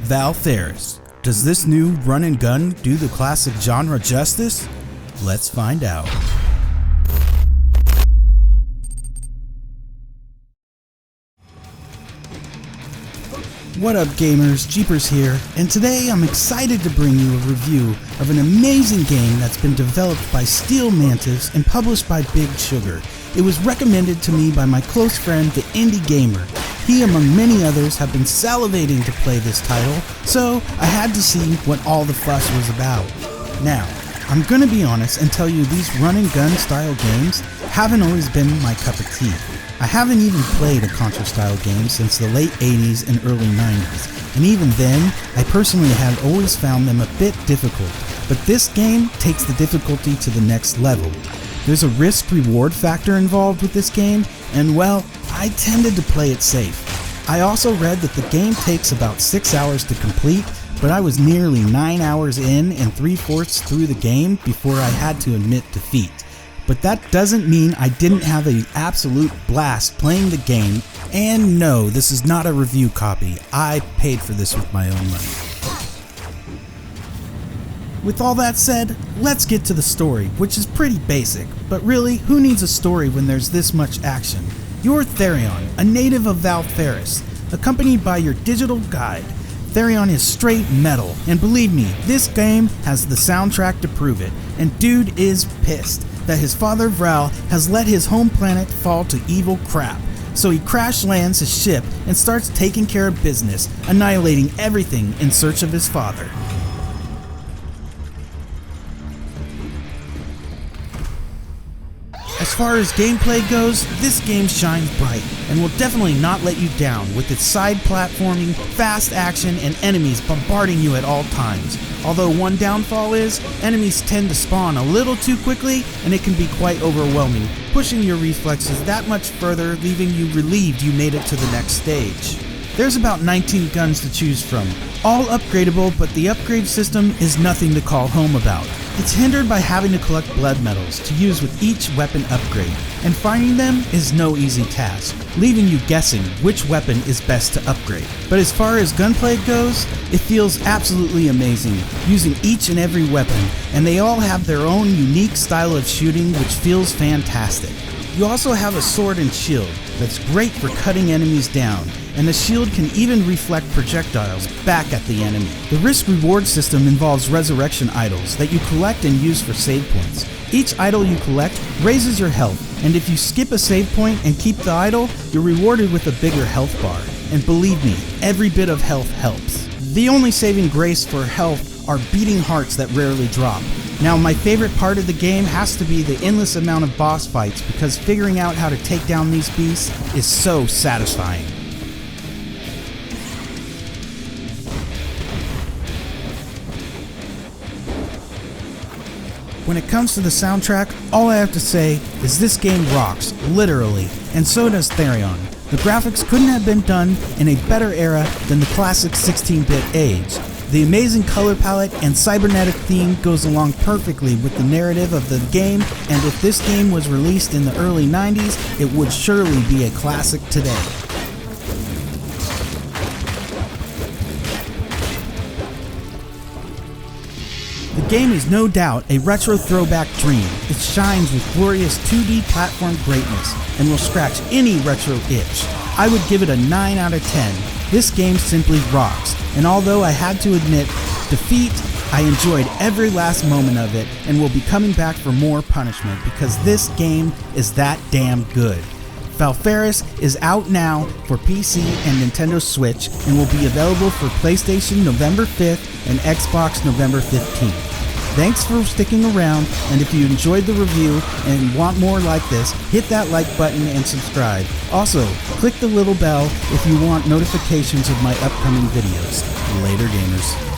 Valfaris. Does this new run and gun do the classic genre justice? Let's find out. What up gamers, Jeepers here, and today I'm excited to bring you a review of an amazing game that's been developed by Steel Mantis and published by Big Sugar. It was recommended to me by my close friend, the Indie Gamer. He, among many others, have been salivating to play this title, so I had to see what all the fuss was about. Now, I'm gonna be honest and tell you these run and gun style games haven't always been my cup of tea. I haven't even played a Contra style game since the late 80s and early 90s, and even then, I personally had always found them a bit difficult, but this game takes the difficulty to the next level. There's a risk-reward factor involved with this game, and well, I tended to play it safe. I also read that the game takes about 6 hours to complete, but I was nearly 9 hours in and 3/4 through the game before I had to admit defeat. But that doesn't mean I didn't have an absolute blast playing the game, and no, this is not a review copy. I paid for this with my own money. With all that said, let's get to the story, which is pretty basic, but really, who needs a story when there's this much action? You're Therion, a native of Valfaris, accompanied by your digital guide. Therion is straight metal, and believe me, this game has the soundtrack to prove it, and dude is pissed that his father Vral has let his home planet fall to evil crap. So he crash lands his ship and starts taking care of business, annihilating everything in search of his father. As far as gameplay goes, this game shines bright and will definitely not let you down with its side platforming, fast action, and enemies bombarding you at all times. Although one downfall is, enemies tend to spawn a little too quickly and it can be quite overwhelming, pushing your reflexes that much further, leaving you relieved you made it to the next stage. There's about 19 guns to choose from, all upgradable, but the upgrade system is nothing to call home about. It's hindered by having to collect blood medals to use with each weapon upgrade, and finding them is no easy task, leaving you guessing which weapon is best to upgrade. But as far as gunplay goes, it feels absolutely amazing, using each and every weapon, and they all have their own unique style of shooting which feels fantastic. You also have a sword and shield that's great for cutting enemies down, and the shield can even reflect projectiles back at the enemy. The risk-reward system involves resurrection idols that you collect and use for save points. Each idol you collect raises your health, and if you skip a save point and keep the idol, you're rewarded with a bigger health bar. And believe me, every bit of health helps. The only saving grace for health are beating hearts that rarely drop. Now, my favorite part of the game has to be the endless amount of boss fights, because figuring out how to take down these beasts is so satisfying. When it comes to the soundtrack, all I have to say is this game rocks, literally, and so does Therion. The graphics couldn't have been done in a better era than the classic 16-bit age. The amazing color palette and cybernetic theme goes along perfectly with the narrative of the game, and if this game was released in the early 90s, it would surely be a classic today. The game is no doubt a retro throwback dream. It shines with glorious 2D platform greatness and will scratch any retro itch. I would give it a 9 out of 10. This game simply rocks, and although I had to admit defeat, I enjoyed every last moment of it and will be coming back for more punishment because this game is that damn good. Valfaris is out now for PC and Nintendo Switch and will be available for PlayStation November 5th and Xbox November 15th. Thanks for sticking around, and if you enjoyed the review and want more like this, hit that like button and subscribe. Also, click the little bell if you want notifications of my upcoming videos. Later, gamers.